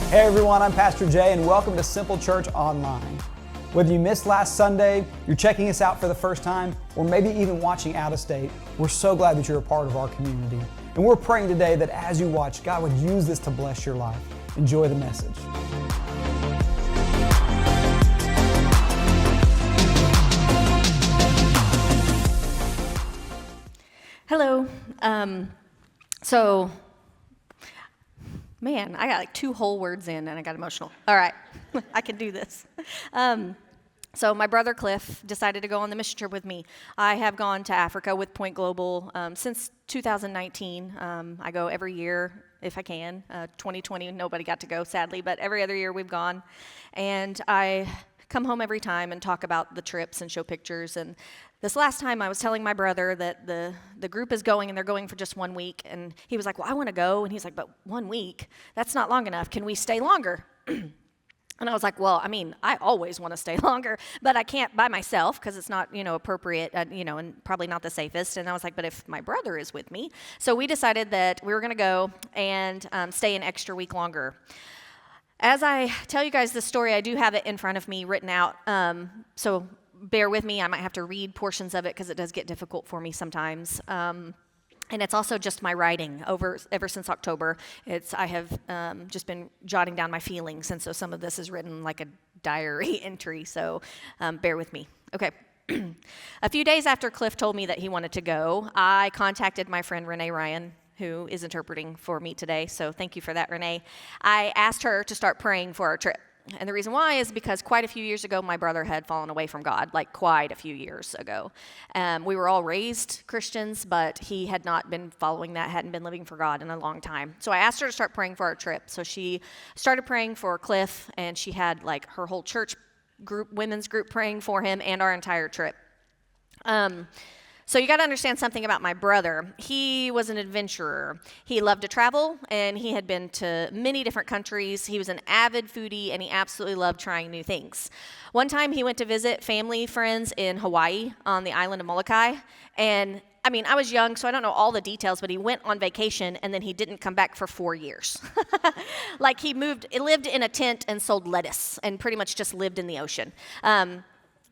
Hey everyone, I'm Pastor Jay and welcome to Simple Church Online. Whether you missed last Sunday, you're checking us out for the first time, or maybe even watching out of state, we're so glad that you're a part of our community. And we're praying today that as you watch, God would use this to bless your life. Enjoy the message. Hello. Man, I got like 2 whole words in and I got emotional. All right, I can do this. So my brother Cliff decided to go on the mission trip with me. I have gone to Africa with Point Global since 2019. I go every year if I can. 2020, nobody got to go, sadly, but every other year we've gone. And I come home every time and talk about the trips and show pictures. And this last time I was telling my brother that the group is going and they're going for just 1 week. And he was like, well, I want to go. And he's like, but 1 week, that's not long enough. Can we stay longer? And I was like, well, I mean, I always want to stay longer, but I can't by myself because it's not, appropriate, and probably not the safest. And I was like, but if my brother is with me. So we decided that we were going to go and stay an extra week longer. As I tell you guys this story, I do have it in front of me written out. So bear with me. I might have to read portions of it because it does get difficult for me sometimes. And it's also just my writing ever since October. I have just been jotting down my feelings, and so some of this is written like a diary entry, so bear with me. Okay. A few days after Cliff told me that he wanted to go, I contacted my friend Renee Ryan, who is interpreting for me today, so thank you for that, Renee. I asked her to start praying for our trip. And the reason why is because quite a few years ago, my brother had fallen away from God, like quite a few years ago. We were all raised Christians, but he had not been following that, hadn't been living for God in a long time. So I asked her to start praying for our trip. So she started praying for Cliff, and she had like her whole church group, women's group praying for him and our entire trip. So you got to understand something about my brother. He was an adventurer. He loved to travel, and he had been to many different countries. He was an avid foodie, and he absolutely loved trying new things. One time, he went to visit family friends in Hawaii on the island of Molokai, and I was young, so I don't know all the details, but he went on vacation, and then he didn't come back for 4 years. Like he lived in a tent and sold lettuce, and pretty much just lived in the ocean.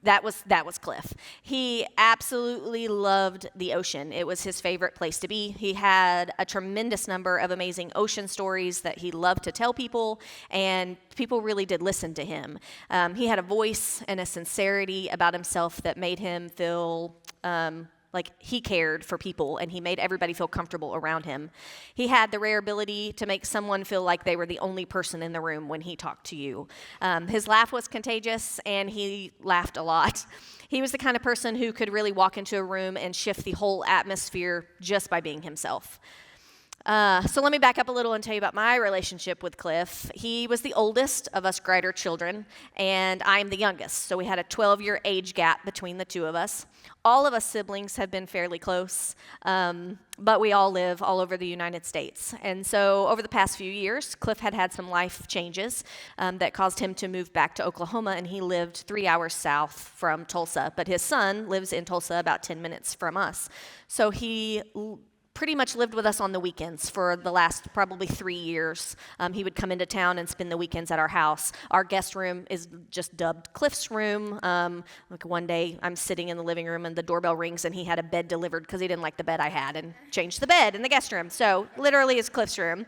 That was Cliff. He absolutely loved the ocean. It was his favorite place to be. He had a tremendous number of amazing ocean stories that he loved to tell people, and people really did listen to him. He had a voice and a sincerity about himself that made him feel like he cared for people, and he made everybody feel comfortable around him. He had the rare ability to make someone feel like they were the only person in the room when he talked to you. His laugh was contagious, and he laughed a lot. He was the kind of person who could really walk into a room and shift the whole atmosphere just by being himself. So let me back up a little and tell you about my relationship with Cliff. He was the oldest of us Greider children, and I'm the youngest. So we had a 12-year age gap between the two of us. All of us siblings have been fairly close, but we all live all over the United States. And so over the past few years, Cliff had some life changes that caused him to move back to Oklahoma, and he lived 3 hours south from Tulsa. But his son lives in Tulsa about 10 minutes from us. So he pretty much lived with us on the weekends for the last probably 3 years. He would come into town and spend the weekends at our house. Our guest room is just dubbed Cliff's room. Like one day I'm sitting in the living room and the doorbell rings and he had a bed delivered because he didn't like the bed I had and changed the bed in the guest room. So literally it's Cliff's room.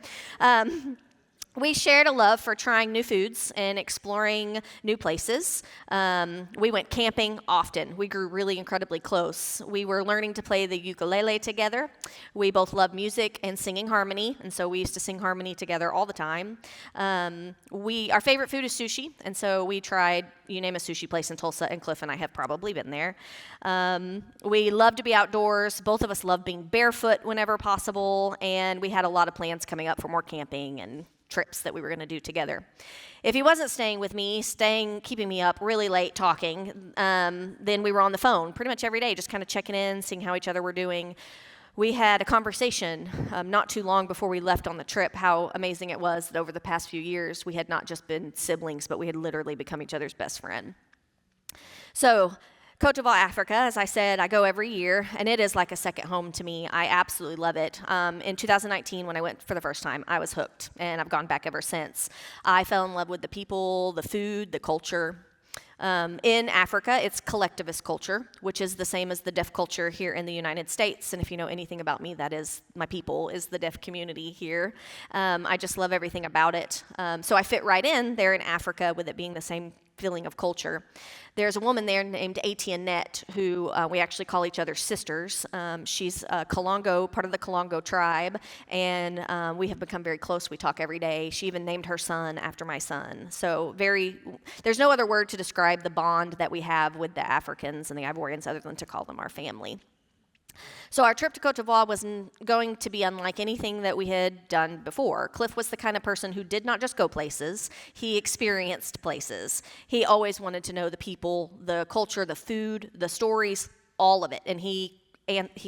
We shared a love for trying new foods and exploring new places. We went camping often. We grew really incredibly close. We were learning to play the ukulele together. We both loved music and singing harmony, and so we used to sing harmony together all the time. Our favorite food is sushi, and so we tried, you name a sushi place in Tulsa, and Cliff and I have probably been there. We love to be outdoors. Both of us love being barefoot whenever possible, and we had a lot of plans coming up for more camping and trips that we were going to do together. If he wasn't staying with me, keeping me up really late talking, then we were on the phone pretty much every day, just kind of checking in, seeing how each other were doing. We had a conversation not too long before we left on the trip, how amazing it was that over the past few years, we had not just been siblings, but we had literally become each other's best friend. So Cote d'Ivoire, Africa, as I said, I go every year, and it is like a second home to me. I absolutely love it. In 2019, when I went for the first time, I was hooked, and I've gone back ever since. I fell in love with the people, the food, the culture. In Africa, it's collectivist culture, which is the same as the deaf culture here in the United States. And if you know anything about me, that is my people, is the deaf community here. I just love everything about it. So I fit right in there in Africa with it being the same feeling of culture. There's a woman there named Etiennette who we actually call each other sisters. She's a Kalongo, part of the Kalongo tribe, and we have become very close. We talk every day. She even named her son after my son. So there's no other word to describe the bond that we have with the Africans and the Ivorians other than to call them our family. So our trip to Cote d'Ivoire was going to be unlike anything that we had done before. Cliff was the kind of person who did not just go places, he experienced places. He always wanted to know the people, the culture, the food, the stories, all of it. And he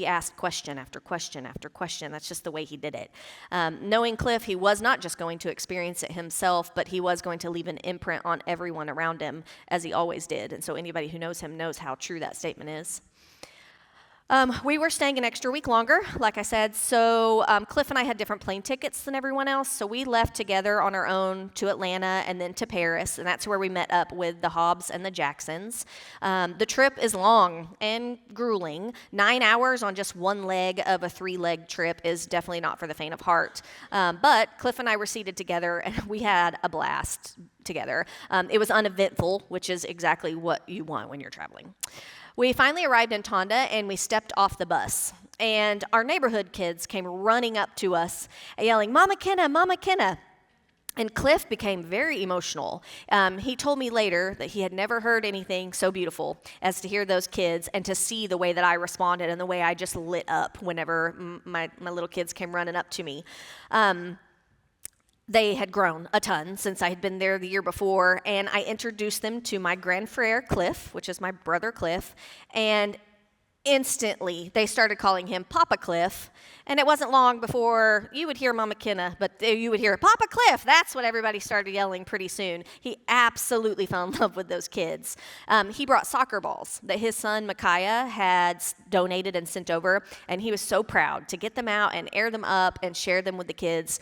asked question after question after question. That's just the way he did it. Knowing Cliff, he was not just going to experience it himself, but he was going to leave an imprint on everyone around him, as he always did. And so anybody who knows him knows how true that statement is. We were staying an extra week longer, like I said, so Cliff and I had different plane tickets than everyone else, so we left together on our own to Atlanta and then to Paris, and that's where we met up with the Hobbs and the Jacksons. The trip is long and grueling. 9 hours on just one leg of a 3-leg trip is definitely not for the faint of heart, but Cliff and I were seated together, and we had a blast together. It was uneventful, which is exactly what you want when you're traveling. We finally arrived in Tonda, and we stepped off the bus. And our neighborhood kids came running up to us, yelling, "Mama Kenna, Mama Kenna." And Cliff became very emotional. He told me later that he had never heard anything so beautiful as to hear those kids and to see the way that I responded and the way I just lit up whenever my little kids came running up to me. They had grown a ton since I had been there the year before, and I introduced them to my grand frère, Cliff, which is my brother Cliff, and instantly they started calling him Papa Cliff, and it wasn't long before you would hear Mama Kenna, but you would hear Papa Cliff. That's what everybody started yelling pretty soon. He absolutely fell in love with those kids. He brought soccer balls that his son Micaiah had donated and sent over, and he was so proud to get them out and air them up and share them with the kids.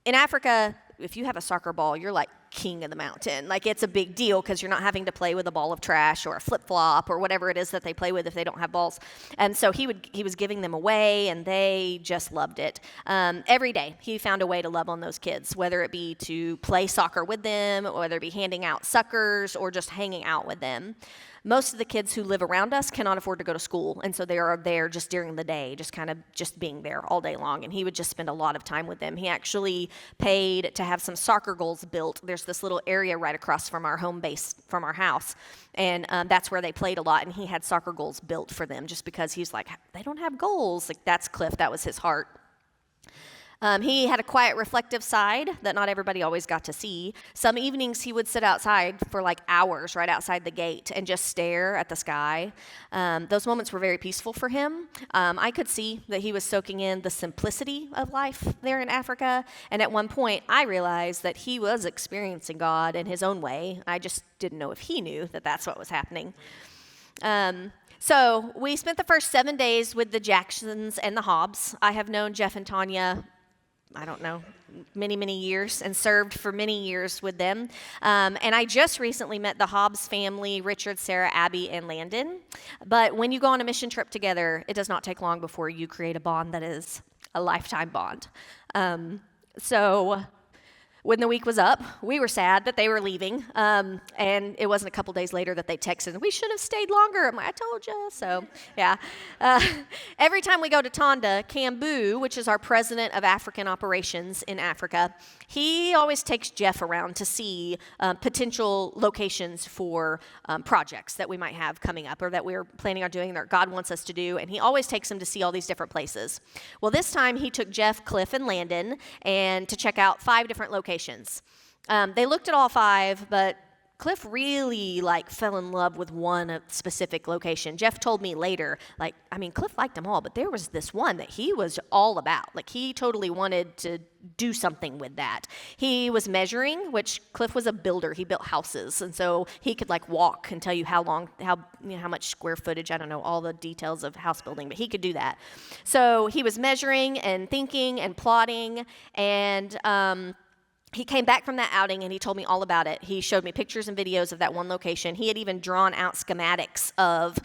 In Africa, if you have a soccer ball, you're like king of the mountain. Like, it's a big deal because you're not having to play with a ball of trash or a flip-flop or whatever it is that they play with if they don't have balls. And so he was giving them away, and they just loved it. Every day, he found a way to love on those kids, whether it be to play soccer with them, or whether it be handing out suckers, or just hanging out with them. Most of the kids who live around us cannot afford to go to school, and so they are there just during the day, just being there all day long, and he would just spend a lot of time with them. He actually paid to have some soccer goals built. There's this little area right across from our home base, from our house, and that's where they played a lot, and he had soccer goals built for them just because he's like, they don't have goals. Like, that's Cliff. That was his heart. He had a quiet, reflective side that not everybody always got to see. Some evenings he would sit outside for like hours right outside the gate and just stare at the sky. Those moments were very peaceful for him. I could see that he was soaking in the simplicity of life there in Africa. And at one point, I realized that he was experiencing God in his own way. I just didn't know if he knew that that's what was happening. So we spent the first 7 days with the Jacksons and the Hobbs. I have known Jeff and Tanya, I don't know, many, many years, and served for many years with them. And I just recently met the Hobbs family, Richard, Sarah, Abby, and Landon. But when you go on a mission trip together, it does not take long before you create a bond that is a lifetime bond. So when the week was up, we were sad that they were leaving, and it wasn't a couple days later that they texted, "We should have stayed longer." I'm like, "I told you." So, yeah. Every time we go to Tonda, Cambu, which is our president of African operations in Africa, he always takes Jeff around to see potential locations for projects that we might have coming up or that we're planning on doing that God wants us to do, and he always takes him to see all these different places. Well, this time he took Jeff, Cliff, and Landon and to check out 5 different locations. They looked at all 5, but Cliff really fell in love with one specific location. Jeff told me later, Cliff liked them all, but there was this one that he was all about. He totally wanted to do something with that. He was measuring, which Cliff was a builder. He built houses, and so he could walk and tell you how much square footage. I don't know all the details of house building, but he could do that. So he was measuring and thinking and plotting, and he came back from that outing and he told me all about it. He showed me pictures and videos of that one location. He had even drawn out schematics of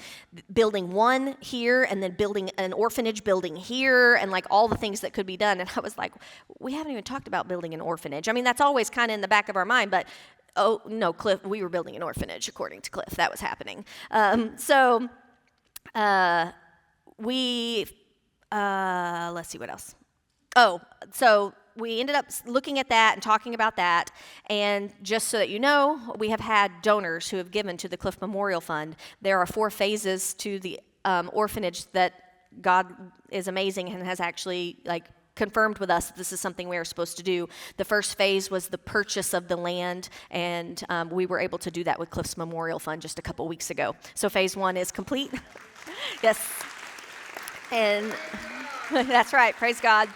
building one here and then building an orphanage building here and all the things that could be done. And I was like, we haven't even talked about building an orphanage. I mean, that's always kind of in the back of our mind, but oh, no, Cliff, we were building an orphanage, according to Cliff. That was happening. Let's see what else. So we ended up looking at that and talking about that. And just so that you know, we have had donors who have given to the Cliff Memorial Fund. There are 4 phases to the orphanage that God is amazing and has actually confirmed with us that this is something we are supposed to do. The first phase was the purchase of the land, and we were able to do that with Cliff's Memorial Fund just a couple weeks ago. So phase 1 is complete. Yes. And that's right, praise God.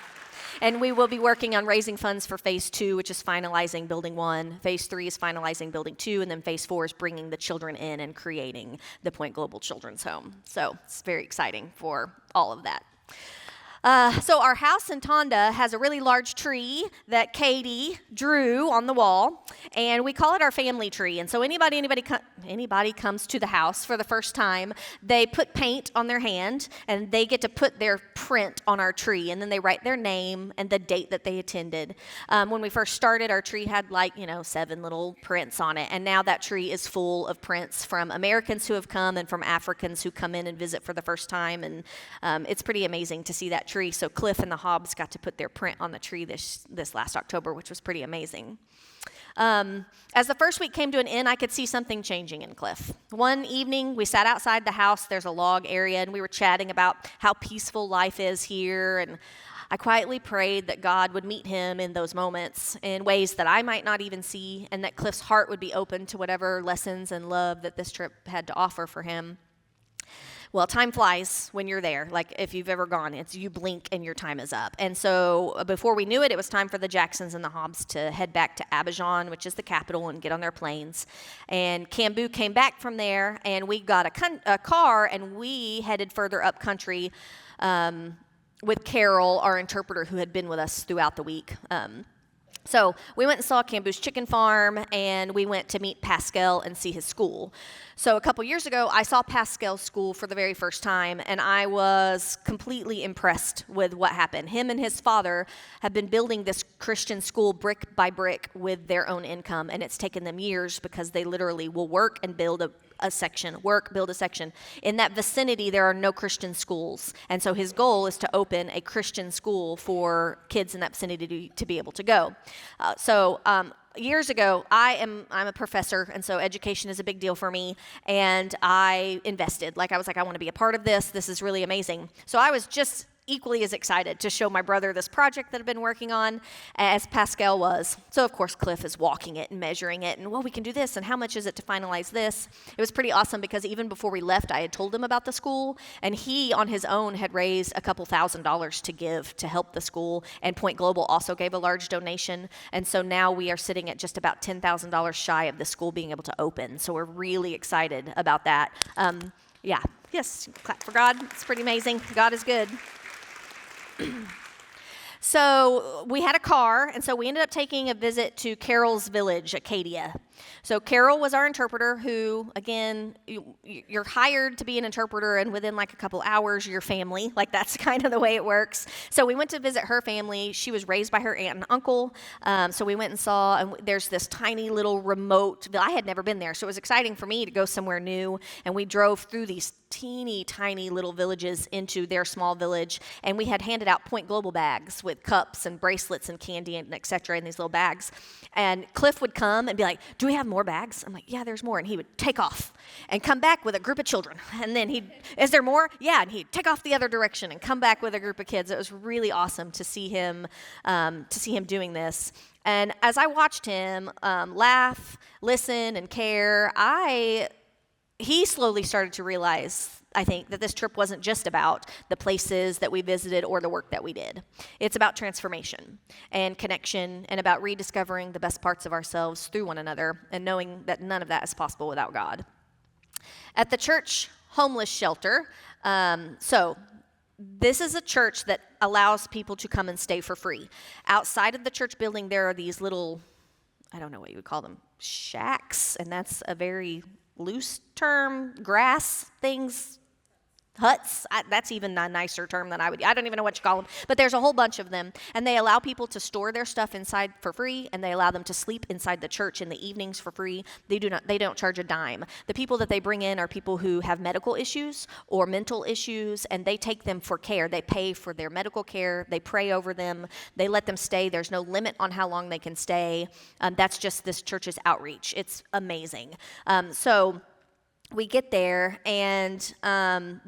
And we will be working on raising funds for phase 2, which is finalizing building 1. Phase 3 is finalizing building 2, and then phase 4 is bringing the children in and creating the Point Global Children's Home. So it's very exciting for all of that. So our house in Tonda has a really large tree that Katie drew on the wall, and we call it our family tree. And so anybody comes to the house for the first time, they put paint on their hand, and they get to put their print on our tree, and then they write their name and the date that they attended. When we first started, our tree had 7 little prints on it, and now that tree is full of prints from Americans who have come and from Africans who come in and visit for the first time, and it's pretty amazing to see that tree. So Cliff and the Hobbs got to put their print on the tree this last October, which was pretty amazing. As the first week came to an end, I could see something changing in Cliff. One evening, we sat outside the house. There's a log area, and we were chatting about how peaceful life is here. And I quietly prayed that God would meet him in those moments in ways that I might not even see, and that Cliff's heart would be open to whatever lessons and love that this trip had to offer for him. Well, time flies when you're there. If you've ever gone, you blink and your time is up. And so before we knew it, it was time for the Jacksons and the Hobbs to head back to Abidjan, which is the capital, and get on their planes. And Cambu came back from there, and we got a car, and we headed further up country with Carol, our interpreter, who had been with us throughout the week. So we went and saw Cambu's chicken farm, and we went to meet Pascal and see his school. So a couple years ago, I saw Pascal's school for the very first time, and I was completely impressed with what happened. Him and his father have been building this Christian school brick by brick with their own income, and it's taken them years because they literally will work and build a section. In that vicinity, there are no Christian schools, and so his goal is to open a Christian school for kids in that vicinity to be able to go. Years ago, I'm a professor, and so education is a big deal for me, and I invested. I was I want to be a part of this. This is really amazing. So I was just equally as excited to show my brother this project that I've been working on as Pascal was. So, of course, Cliff is walking it and measuring it, and, we can do this, and how much is it to finalize this? It was pretty awesome because even before we left, I had told him about the school, and he, on his own, had raised a couple $1,000s to give to help the school, and Point Global also gave a large donation, and so now we are sitting at just about $10,000 shy of the school being able to open, so we're really excited about that. Yes, clap for God. It's pretty amazing. God is good. So we had a car, and so we ended up taking a visit to Carol's village, Acadia. So Carol was our interpreter who, again, you're hired to be an interpreter, and within a couple hours, you're family. That's kind of the way it works. So we went to visit her family. She was raised by her aunt and uncle. So we went and saw, and there's this tiny little remote, I had never been there, so it was exciting for me to go somewhere new, and we drove through these teeny tiny little villages into their small village, and we had handed out Point Global bags with cups and bracelets and candy and et cetera in these little bags. And Cliff would come and be like, do we have more bags? I'm like, yeah, there's more. And he would take off and come back with a group of children. And then is there more? Yeah, and he'd take off the other direction and come back with a group of kids. It was really awesome to see him doing this. And as I watched him laugh, listen, and care, he slowly started to realize, I think, that this trip wasn't just about the places that we visited or the work that we did. It's about transformation and connection and about rediscovering the best parts of ourselves through one another and knowing that none of that is possible without God. At the church homeless shelter, this is a church that allows people to come and stay for free. Outside of the church building, there are these little, I don't know what you would call them, shacks, and that's a very loose term, grass things, huts. That's even a nicer term than I don't even know what you call them, but there's a whole bunch of them, and they allow people to store their stuff inside for free, and they allow them to sleep inside the church in the evenings for free. They don't charge a dime. The people that they bring in are people who have medical issues or mental issues, and they take them for care. They pay for their medical care. They pray over them. They let them stay. There's no limit on how long they can stay. That's just this church's outreach. It's amazing. So we get there, and found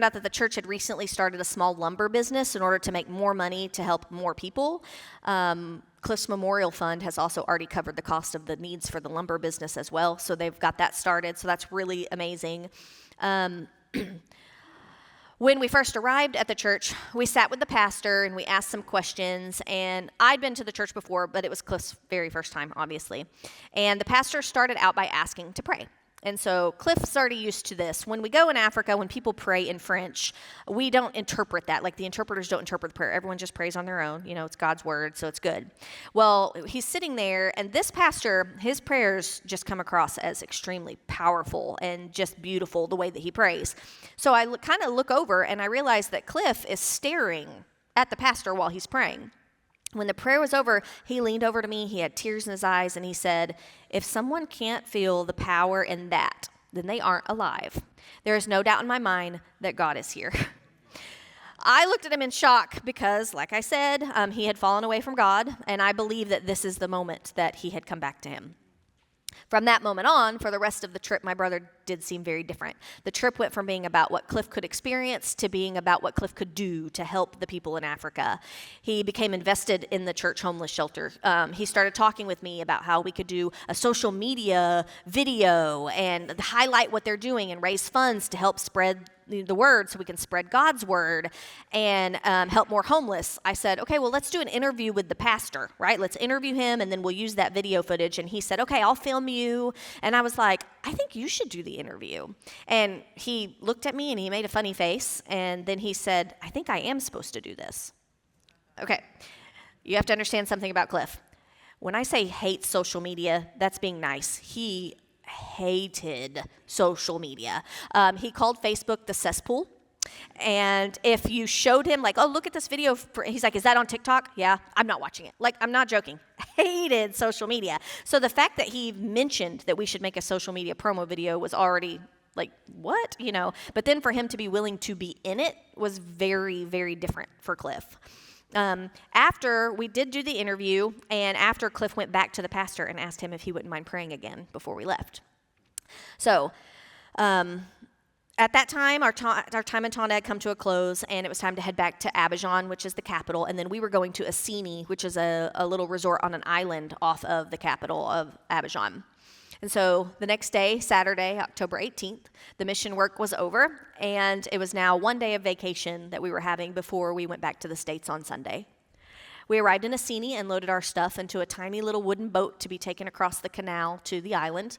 out that the church had recently started a small lumber business in order to make more money to help more people. Cliff's Memorial Fund has also already covered the cost of the needs for the lumber business as well, so they've got that started, so that's really amazing. When we first arrived at the church, we sat with the pastor and we asked some questions, and I'd been to the church before, but it was Cliff's very first time, obviously. And the pastor started out by asking to pray. And so Cliff's already used to this. When we go in Africa, when people pray in French, we don't interpret that. Like, the interpreters don't interpret the prayer. Everyone just prays on their own. You know, it's God's word, so it's good. Well, he's sitting there, and this pastor, his prayers just come across as extremely powerful and just beautiful the way that he prays. So I kind of look over, and I realize that Cliff is staring at the pastor while he's praying. When the prayer was over, he leaned over to me, he had tears in his eyes, and he said, "If someone can't feel the power in that, then they aren't alive. There is no doubt in my mind that God is here." I looked at him in shock because, like I said, he had fallen away from God, and I believe that this is the moment that he had come back to him. From that moment on, for the rest of the trip, my brother did seem very different. The trip went from being about what Cliff could experience to being about what Cliff could do to help the people in Africa. He became invested in the church homeless shelter. He started talking with me about how we could do a social media video and highlight what they're doing and raise funds to help spread the word so we can spread God's word and help more homeless. I said, okay, well, let's do an interview with the pastor, right? Let's interview him, and then we'll use that video footage. And he said, okay, I'll film you. And I was like, I think you should do the interview. And he looked at me and he made a funny face. And then he said, I think I am supposed to do this. Okay, you have to understand something about Cliff. When I say hate social media, that's being nice. He hated social media. He called Facebook the cesspool. And if you showed him, like, oh, look at this video, he's like, is that on TikTok? Yeah, I'm not watching it. Like, I'm not joking. Hated social media. So the fact that he mentioned that we should make a social media promo video was already like, what? You know, but then for him to be willing to be in it was very, very different for Cliff. After we did do the interview, and after Cliff went back to the pastor and asked him if he wouldn't mind praying again before we left. So, at that time, our time in Tonda had come to a close, and it was time to head back to Abidjan, which is the capital, and then we were going to Assini, which is a little resort on an island off of the capital of Abidjan. And so the next day, Saturday, October 18th, the mission work was over, and it was now one day of vacation that we were having before we went back to the States on Sunday. We arrived in Assini and loaded our stuff into a tiny little wooden boat to be taken across the canal to the island.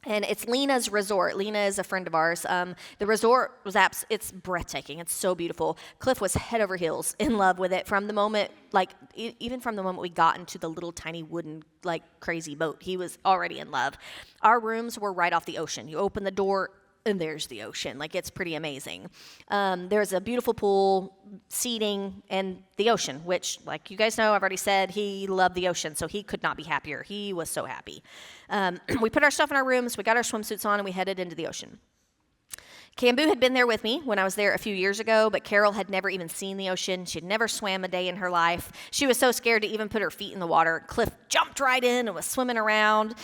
And it's Lena's resort. Lena is a friend of ours. The resort was it's breathtaking. It's so beautiful. Cliff was head over heels in love with it from the moment, even from the moment we got into the little tiny wooden, crazy boat. He was already in love. Our rooms were right off the ocean. You open the door, and there's the ocean. It's pretty amazing. There's a beautiful pool, seating, and the ocean, which, like you guys know, I've already said, he loved the ocean, so he could not be happier. He was so happy. We put our stuff in our rooms, we got our swimsuits on, and we headed into the ocean. Cambu had been there with me when I was there a few years ago, but Carol had never even seen the ocean. She'd never swam a day in her life. She was so scared to even put her feet in the water. Cliff jumped right in and was swimming around.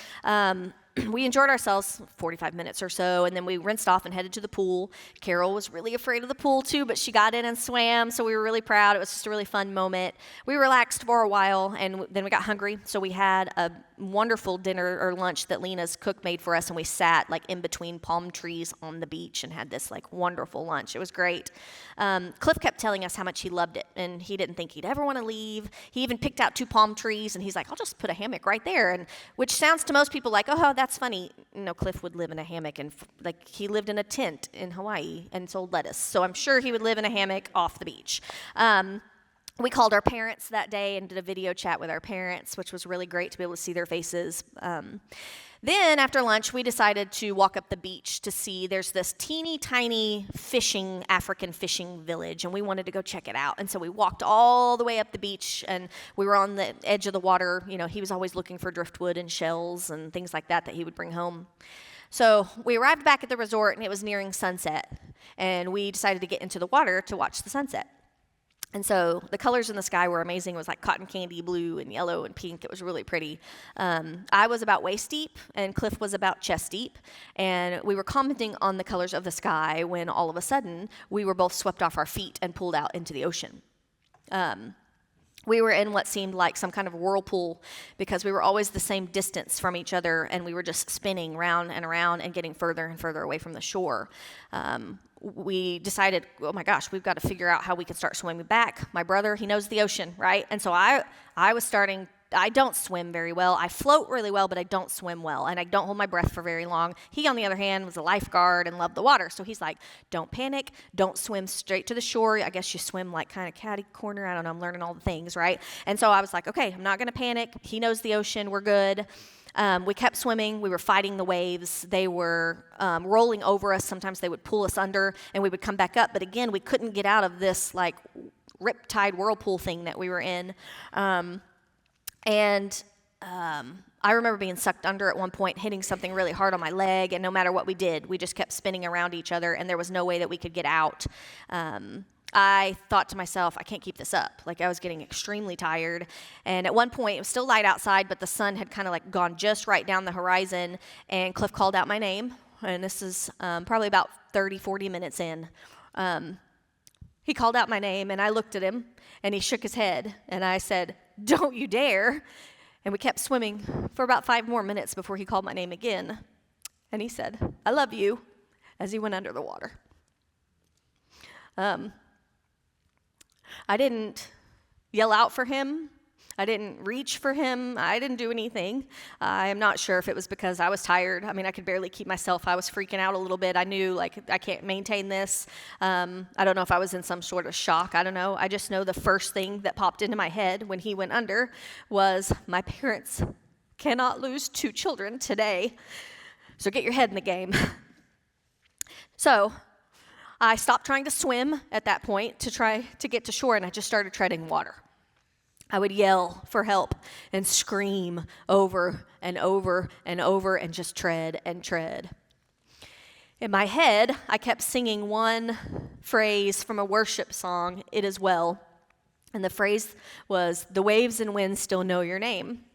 We enjoyed ourselves 45 minutes or so, and then we rinsed off and headed to the pool. Carol was really afraid of the pool too, but she got in and swam, so we were really proud. It was just a really fun moment. We relaxed for a while, and then we got hungry, so we had a wonderful dinner or lunch that Lena's cook made for us, and we sat like in between palm trees on the beach and had this like wonderful lunch. It was great. Cliff kept telling us how much he loved it, and he didn't think he'd ever want to leave. He even picked out 2 palm trees, and he's like, I'll just put a hammock right there, and which sounds to most people like, oh, that's funny. No, Cliff would live in a hammock, and like he lived in a tent in Hawaii and sold lettuce, so I'm sure he would live in a hammock off the beach. We called our parents that day and did a video chat with our parents, which was really great to be able to see their faces. Then after lunch, we decided to walk up the beach to see there's this teeny tiny African fishing village, and we wanted to go check it out. And so we walked all the way up the beach, and we were on the edge of the water. You know, he was always looking for driftwood and shells and things like that he would bring home. So we arrived back at the resort, and it was nearing sunset, and we decided to get into the water to watch the sunset. And so the colors in the sky were amazing. It was like cotton candy blue and yellow and pink. It was really pretty. I was about waist deep, and Cliff was about chest deep. And we were commenting on the colors of the sky when all of a sudden we were both swept off our feet and pulled out into the ocean. We were in what seemed like some kind of whirlpool because we were always the same distance from each other, and we were just spinning round and around and getting further and further away from the shore. We decided, oh my gosh, we've got to figure out how we can start swimming back. My brother, he knows the ocean, right? And so I don't swim very well. I float really well, but I don't swim well, and I don't hold my breath for very long. He, on the other hand, was a lifeguard and loved the water, so he's like, don't panic, don't swim straight to the shore. I guess you swim like kind of catty corner. I don't know, I'm learning all the things, right? And so I was like, okay, I'm not going to panic. He knows the ocean. We're good. We kept swimming. We were fighting the waves. They were rolling over us. Sometimes they would pull us under, and we would come back up. But again, we couldn't get out of this like riptide whirlpool thing that we were in. I remember being sucked under at one point, hitting something really hard on my leg, and no matter what we did, we just kept spinning around each other, and there was no way that we could get out. I thought to myself, I can't keep this up. Like, I was getting extremely tired, and at one point, it was still light outside, but the sun had kind of like gone just right down the horizon, and Cliff called out my name, and this is probably about 30, 40 minutes in. He called out my name, and I looked at him, and he shook his head, and I said, don't you dare. And we kept swimming for about 5 more minutes before he called my name again. And he said, I love you, as he went under the water. I didn't yell out for him. I didn't reach for him. I didn't do anything. I am not sure if it was because I was tired. I mean, I could barely keep myself. I was freaking out a little bit. I knew, like, I can't maintain this. I don't know if I was in some sort of shock. I don't know. I just know the first thing that popped into my head when he went under was, my parents cannot lose 2 children today. So get your head in the game. So I stopped trying to swim at that point to try to get to shore, and I just started treading water. I would yell for help and scream over and over and over and just tread and tread. In my head, I kept singing one phrase from a worship song, It Is Well. And the phrase was, the waves and winds still know your name.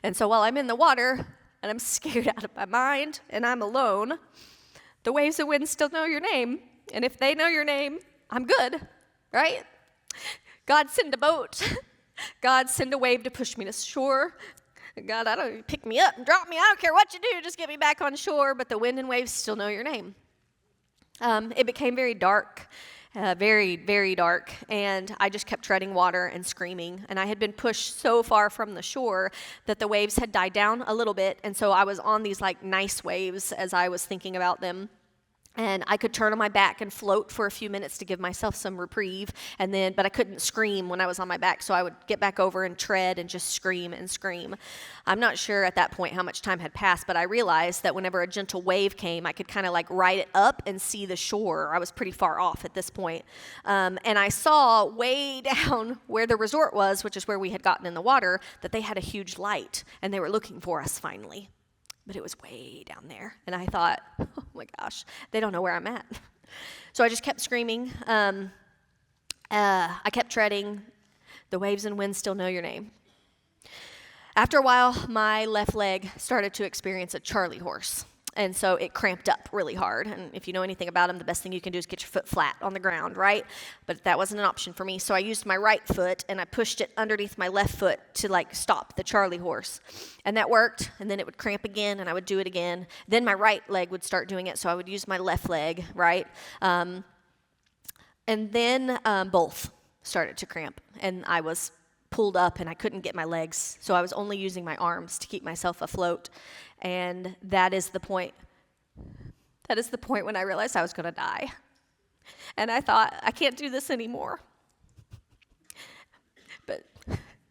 And so while I'm in the water and I'm scared out of my mind and I'm alone, the waves and winds still know your name. And if they know your name, I'm good, right? God, send a boat. God, send a wave to push me to shore. God, pick me up and drop me. I don't care what you do. Just get me back on shore. But the wind and waves still know your name. It became very dark, very, very dark. And I just kept treading water and screaming. And I had been pushed so far from the shore that the waves had died down a little bit. And so I was on these like nice waves as I was thinking about them. And I could turn on my back and float for a few minutes to give myself some reprieve, but I couldn't scream when I was on my back, so I would get back over and tread and just scream and scream. I'm not sure at that point how much time had passed, but I realized that whenever a gentle wave came, I could kind of like ride it up and see the shore. I was pretty far off at this point. And I saw way down where the resort was, which is where we had gotten in the water, that they had a huge light, and they were looking for us finally. But it was way down there. And I thought, oh my gosh, they don't know where I'm at. So I just kept screaming. I kept treading. The waves and winds still know your name. After a while, my left leg started to experience a Charlie horse. And so it cramped up really hard. And if you know anything about them, the best thing you can do is get your foot flat on the ground, right? But that wasn't an option for me. So I used my right foot and I pushed it underneath my left foot to like stop the Charlie horse. And that worked. And then it would cramp again and I would do it again. Then my right leg would start doing it. So I would use my left leg, right? And then both started to cramp. And I was pulled up and I couldn't get my legs. So I was only using my arms to keep myself afloat. And that is the point when I realized I was going to die. And I thought, I can't do this anymore. But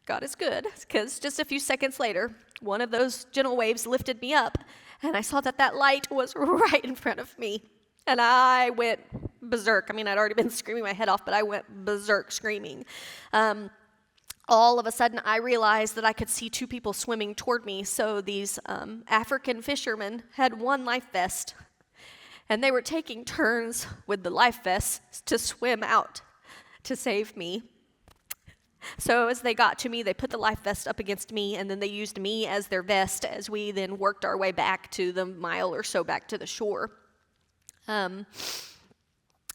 God is good, because just a few seconds later, one of those gentle waves lifted me up, and I saw that light was right in front of me. And I went berserk. I mean, I'd already been screaming my head off, but I went berserk screaming. All of a sudden, I realized that I could see two people swimming toward me. So these African fishermen had one life vest, and they were taking turns with the life vests to swim out to save me. So as they got to me, they put the life vest up against me, and then they used me as their vest as we then worked our way back to the mile or so back to the shore.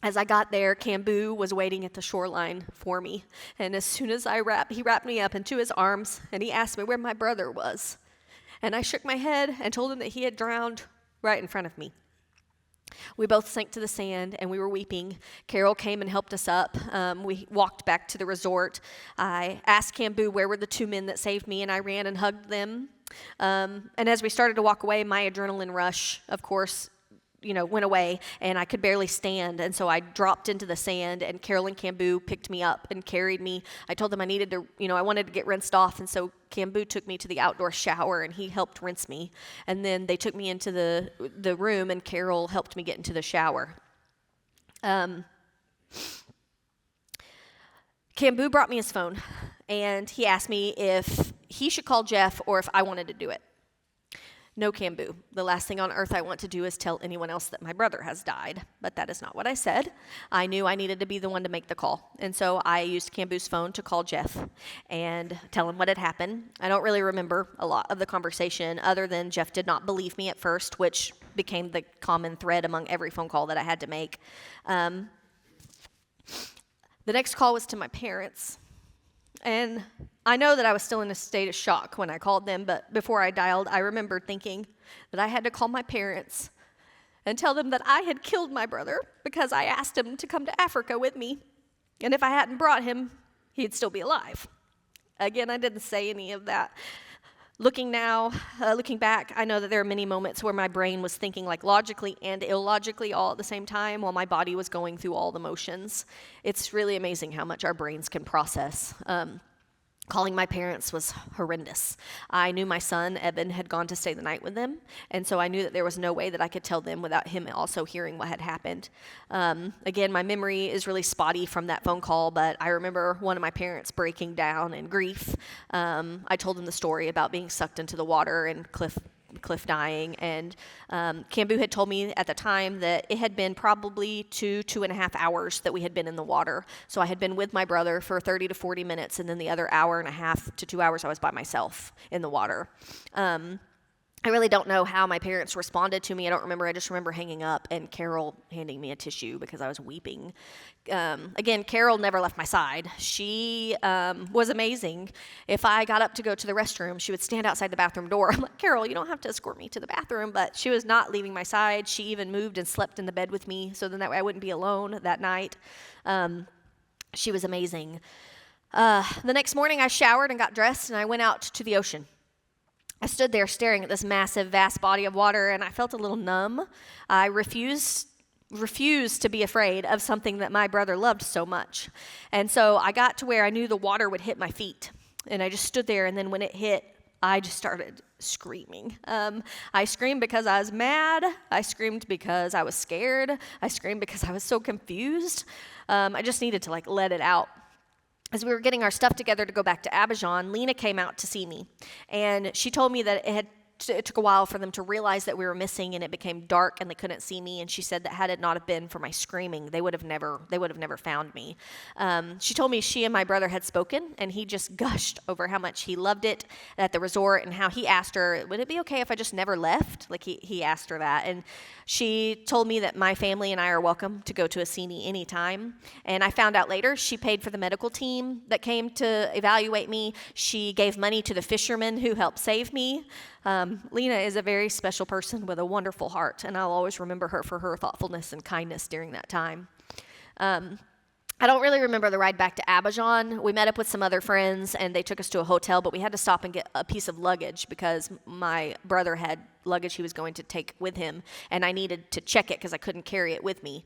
As I got there, Cambu was waiting at the shoreline for me. And as soon as he wrapped me up into his arms, and he asked me where my brother was. And I shook my head and told him that he had drowned right in front of me. We both sank to the sand, and we were weeping. Carol came and helped us up. We walked back to the resort. I asked Cambu where were the two men that saved me, and I ran and hugged them. And as we started to walk away, my adrenaline rush, of course, went away, and I could barely stand, and so I dropped into the sand, and Carol and Cambu picked me up and carried me. I told them I needed to, I wanted to get rinsed off, and so Cambu took me to the outdoor shower, and he helped rinse me, and then they took me into the room, and Carol helped me get into the shower. Cambu brought me his phone, and he asked me if he should call Jeff or if I wanted to do it. No, Cambu. The last thing on earth I want to do is tell anyone else that my brother has died. But that is not what I said. I knew I needed to be the one to make the call. And so I used Cambu's phone to call Jeff and tell him what had happened. I don't really remember a lot of the conversation other than Jeff did not believe me at first, which became the common thread among every phone call that I had to make. The next call was to my parents. And I know that I was still in a state of shock when I called them, but before I dialed, I remembered thinking that I had to call my parents and tell them that I had killed my brother because I asked him to come to Africa with me. And if I hadn't brought him, he'd still be alive. Again, I didn't say any of that. Looking back, I know that there are many moments where my brain was thinking like logically and illogically all at the same time while my body was going through all the motions. It's really amazing how much our brains can process. Calling my parents was horrendous. I knew my son, Evan, had gone to stay the night with them, and so I knew that there was no way that I could tell them without him also hearing what had happened. Again, my memory is really spotty from that phone call, but I remember one of my parents breaking down in grief. I told them the story about being sucked into the water and Cliff dying, and Cambu had told me at the time that it had been probably 2.5 hours that we had been in the water. So I had been with my brother for 30 to 40 minutes, and then the other 1.5 to 2 hours I was by myself in the water. I really don't know how my parents responded to me. I don't remember. I just remember hanging up and Carol handing me a tissue because I was weeping. Again, Carol never left my side. She was amazing. If I got up to go to the restroom, she would stand outside the bathroom door. I'm like, Carol, you don't have to escort me to the bathroom. But she was not leaving my side. She even moved and slept in the bed with me so then that way I wouldn't be alone that night. She was amazing. The next morning I showered and got dressed and I went out to the ocean. I stood there staring at this massive, vast body of water, and I felt a little numb. I refused to be afraid of something that my brother loved so much. And so I got to where I knew the water would hit my feet. And I just stood there, and then when it hit, I just started screaming. I screamed because I was mad. I screamed because I was scared. I screamed because I was so confused. I just needed to, let it out. As we were getting our stuff together to go back to Abidjan, Lena came out to see me, and she told me that it took a while for them to realize that we were missing, and it became dark and they couldn't see me. And she said that had it not have been for my screaming, they would have never found me. She told me she and my brother had spoken, and he just gushed over how much he loved it at the resort and how he asked her, would it be okay if I just never left? Like he asked her that. And she told me that my family and I are welcome to go to Assini anytime. And I found out later she paid for the medical team that came to evaluate me. She gave money to the fishermen who helped save me. Lena is a very special person with a wonderful heart, and I'll always remember her for her thoughtfulness and kindness during that time. I don't really remember the ride back to Abidjan. We met up with some other friends, and they took us to a hotel, but we had to stop and get a piece of luggage because my brother had luggage he was going to take with him, and I needed to check it because I couldn't carry it with me.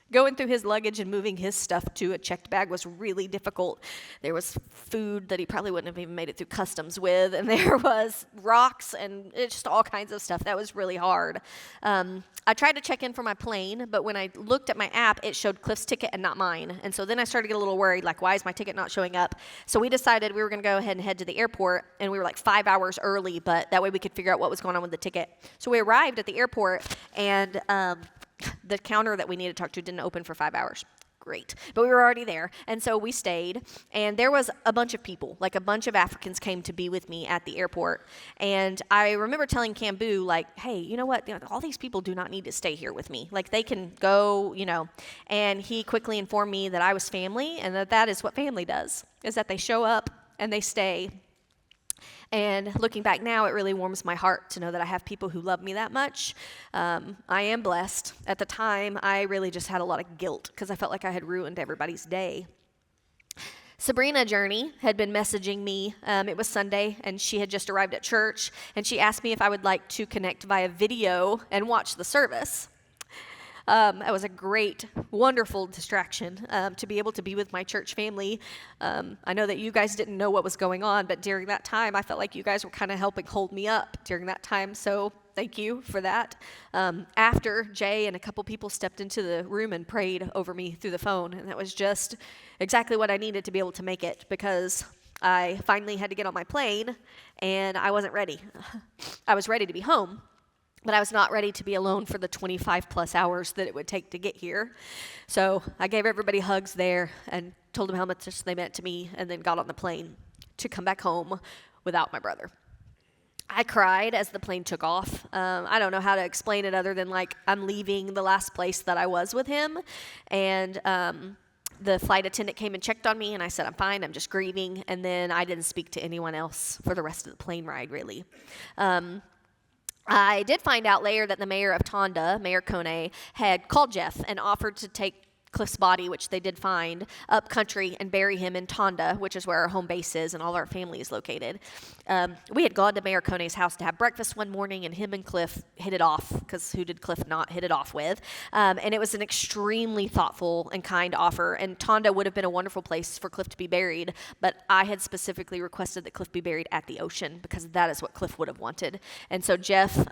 Going through his luggage and moving his stuff to a checked bag was really difficult. There was food that he probably wouldn't have even made it through customs with, and there was rocks and just all kinds of stuff. That was really hard. I tried to check in for my plane, but when I looked at my app, it showed Cliff's ticket and not mine. And so then I started to get a little worried, like, why is my ticket not showing up? So we decided we were going to go ahead and head to the airport, and we were like 5 hours early, but that way we could figure out what was going on with the ticket. So we arrived at the airport, and the counter that we needed to talk to didn't open for 5 hours. Great. But we were already there. And so we stayed. And there was a bunch of people, like a bunch of Africans came to be with me at the airport. And I remember telling Cambu, like, hey, you know what? All these people do not need to stay here with me. Like, they can go, And he quickly informed me that I was family, and that is what family does, is that they show up and they stay. And looking back now, it really warms my heart to know that I have people who love me that much. I am blessed. At the time, I really just had a lot of guilt because I felt like I had ruined everybody's day. Sabrina Journey had been messaging me. It was Sunday, and she had just arrived at church, and she asked me if I would like to connect via video and watch the service. It was a great, wonderful distraction to be able to be with my church family. I know that you guys didn't know what was going on, but during that time, I felt like you guys were kind of helping hold me up during that time, so thank you for that. After, Jay and a couple people stepped into the room and prayed over me through the phone, and that was just exactly what I needed to be able to make it, because I finally had to get on my plane, and I wasn't ready. I was ready to be home, but I was not ready to be alone for the 25 plus hours that it would take to get here. So I gave everybody hugs there and told them how much they meant to me, and then got on the plane to come back home without my brother. I cried as the plane took off. I don't know how to explain it other than like I'm leaving the last place that I was with him, and the flight attendant came and checked on me, and I said, I'm fine, I'm just grieving, and then I didn't speak to anyone else for the rest of the plane ride, really. I did find out later that the mayor of Tonda, Mayor Kone, had called Jeff and offered to take Cliff's body, which they did find, up country and bury him in Tonda, which is where our home base is and all our family is located. We had gone to Mayor Kone's house to have breakfast one morning, and him and Cliff hit it off, because who did Cliff not hit it off with? And it was an extremely thoughtful and kind offer, and Tonda would have been a wonderful place for Cliff to be buried, but I had specifically requested that Cliff be buried at the ocean, because that is what Cliff would have wanted. And so Jeff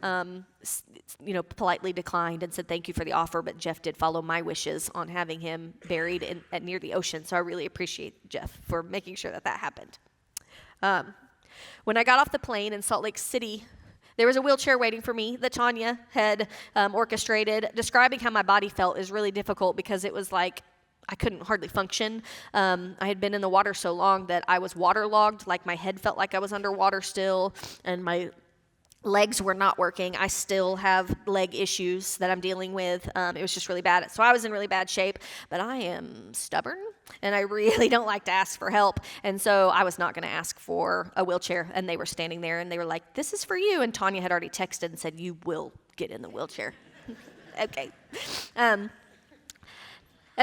politely declined and said thank you for the offer, but Jeff did follow my wishes on having him buried near the ocean, so I really appreciate Jeff for making sure that happened. When I got off the plane in Salt Lake City, there was a wheelchair waiting for me that Tanya had orchestrated. Describing how my body felt is really difficult because it was like I couldn't hardly function. I had been in the water so long that I was waterlogged, like my head felt like I was underwater still, and my legs were not working. I still have leg issues that I'm dealing with. It was just really bad. So I was in really bad shape, but I am stubborn, and I really don't like to ask for help. And so I was not going to ask for a wheelchair, and they were standing there, and they were like, this is for you. And Tanya had already texted and said, you will get in the wheelchair. Okay. And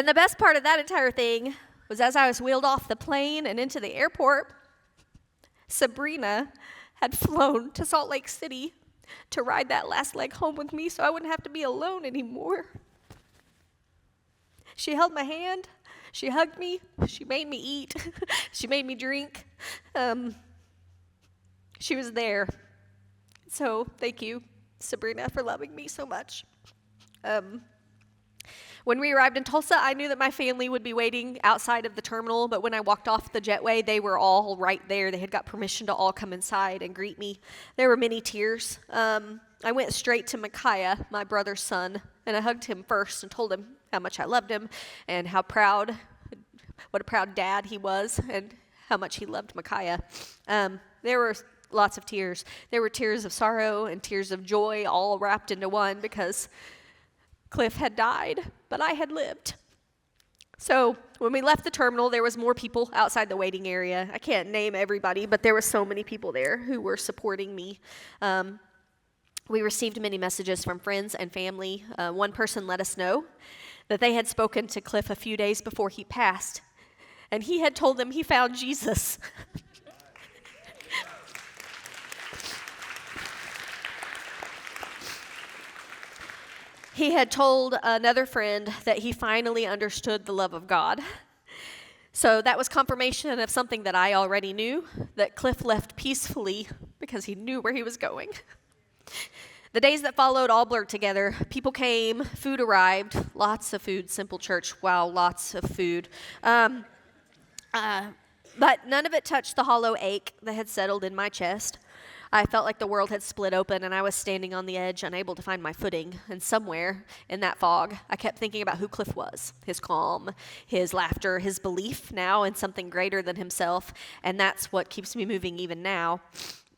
the best part of that entire thing was as I was wheeled off the plane and into the airport, Sabrina had flown to Salt Lake City to ride that last leg home with me so I wouldn't have to be alone anymore. She held my hand, she hugged me, she made me eat, she made me drink. She was there. So thank you, Sabrina, for loving me so much. When we arrived in Tulsa, I knew that my family would be waiting outside of the terminal, but when I walked off the jetway, they were all right there. They had got permission to all come inside and greet me. There were many tears. I went straight to Micaiah, my brother's son, and I hugged him first and told him how much I loved him and what a proud dad he was, and how much he loved Micaiah. There were lots of tears. There were tears of sorrow and tears of joy all wrapped into one because Cliff had died, but I had lived. So when we left the terminal, there was more people outside the waiting area. I can't name everybody, but there were so many people there who were supporting me. We received many messages from friends and family. One person let us know that they had spoken to Cliff a few days before he passed, and he had told them he found Jesus. He had told another friend that he finally understood the love of God. So that was confirmation of something that I already knew, that Cliff left peacefully because he knew where he was going. The days that followed all blurred together. People came, food arrived, lots of food, Simple Church, wow, lots of food. But none of it touched the hollow ache that had settled in my chest. I felt like the world had split open and I was standing on the edge, unable to find my footing. And somewhere in that fog, I kept thinking about who Cliff was, his calm, his laughter, his belief now in something greater than himself. And that's what keeps me moving even now.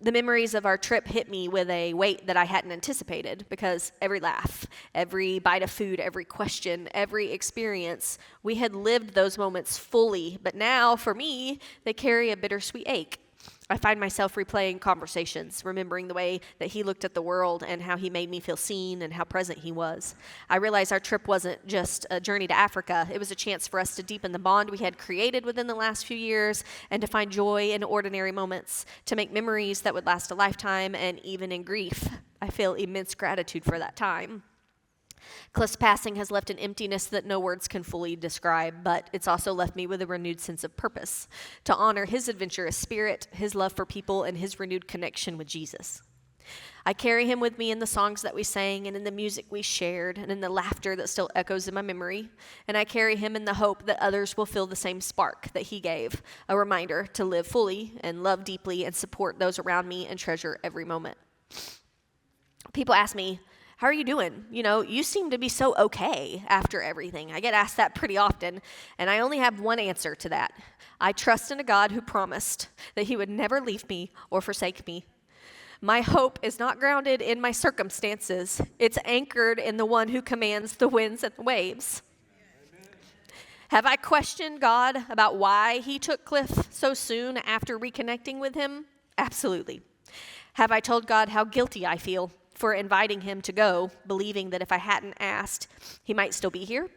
The memories of our trip hit me with a weight that I hadn't anticipated because every laugh, every bite of food, every question, every experience, we had lived those moments fully. But now, for me, they carry a bittersweet ache. I find myself replaying conversations, remembering the way that he looked at the world and how he made me feel seen and how present he was. I realized our trip wasn't just a journey to Africa. It was a chance for us to deepen the bond we had created within the last few years and to find joy in ordinary moments, to make memories that would last a lifetime. And even in grief, I feel immense gratitude for that time. Cliff's passing has left an emptiness that no words can fully describe, but it's also left me with a renewed sense of purpose, to honor his adventurous spirit, his love for people, and his renewed connection with Jesus. I carry him with me in the songs that we sang and in the music we shared and in the laughter that still echoes in my memory, and I carry him in the hope that others will feel the same spark that he gave, a reminder to live fully and love deeply and support those around me and treasure every moment. People ask me, how are you doing? You seem to be so okay after everything. I get asked that pretty often, and I only have one answer to that. I trust in a God who promised that he would never leave me or forsake me. My hope is not grounded in my circumstances. It's anchored in the one who commands the winds and the waves. Amen. Have I questioned God about why he took Cliff so soon after reconnecting with him? Absolutely. Have I told God how guilty I feel for inviting him to go, believing that if I hadn't asked, he might still be here?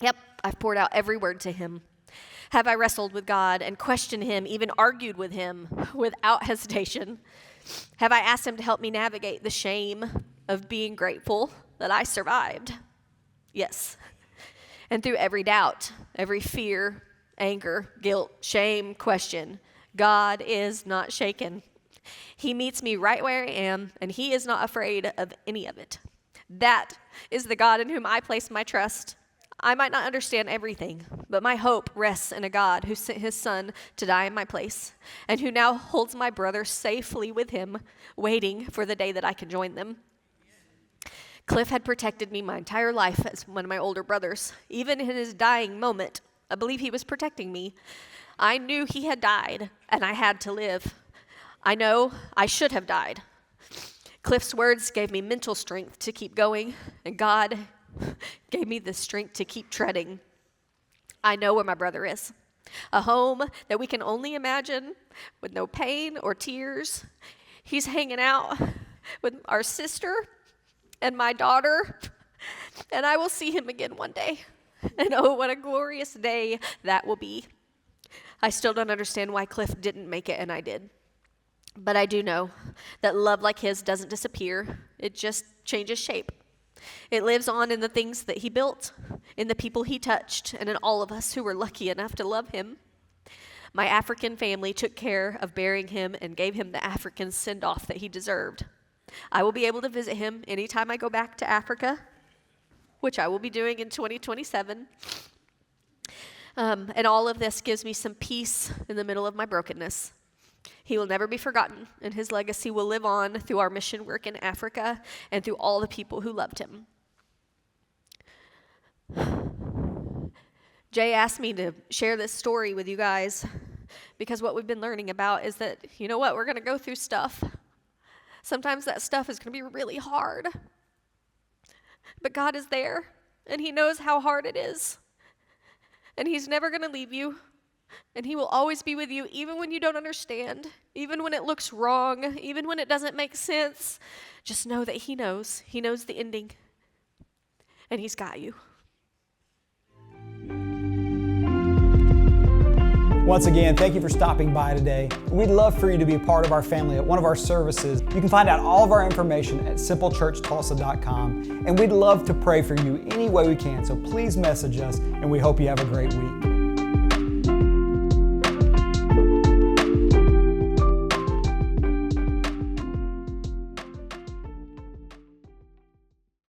Yep, I've poured out every word to him. Have I wrestled with God and questioned him, even argued with him without hesitation? Have I asked him to help me navigate the shame of being grateful that I survived? Yes. And through every doubt, every fear, anger, guilt, shame, question, God is not shaken. He meets me right where I am, and he is not afraid of any of it. That is the God in whom I place my trust. I might not understand everything, but my hope rests in a God who sent his son to die in my place, and who now holds my brothers safely with him, waiting for the day that I can join them. Cliff had protected me my entire life as one of my older brothers. Even in his dying moment, I believe he was protecting me. I knew he had died, and I had to live. I know I should have died. Cliff's words gave me mental strength to keep going, and God gave me the strength to keep treading. I know where my brother is. A home that we can only imagine, with no pain or tears. He's hanging out with our sister and my daughter, and I will see him again one day. And oh, what a glorious day that will be. I still don't understand why Cliff didn't make it and I did. But I do know that love like his doesn't disappear. It just changes shape. It lives on in the things that he built, in the people he touched, and in all of us who were lucky enough to love him. My African family took care of burying him and gave him the African send-off that he deserved. I will be able to visit him anytime I go back to Africa. which I will be doing in 2027. And all of this gives me some peace in the middle of my brokenness. He will never be forgotten, and his legacy will live on through our mission work in Africa and through all the people who loved him. Jay asked me to share this story with you guys because what we've been learning about is that, you know what, we're going to go through stuff. Sometimes that stuff is going to be really hard. But God is there, and he knows how hard it is. And he's never going to leave you. And he will always be with you, even when you don't understand, even when it looks wrong, even when it doesn't make sense. Just know that he knows. He knows the ending. And he's got you. Once again, thank you for stopping by today. We'd love for you to be a part of our family at one of our services. You can find out all of our information at simplechurchtulsa.com, and we'd love to pray for you any way we can. So please message us, and we hope you have a great week.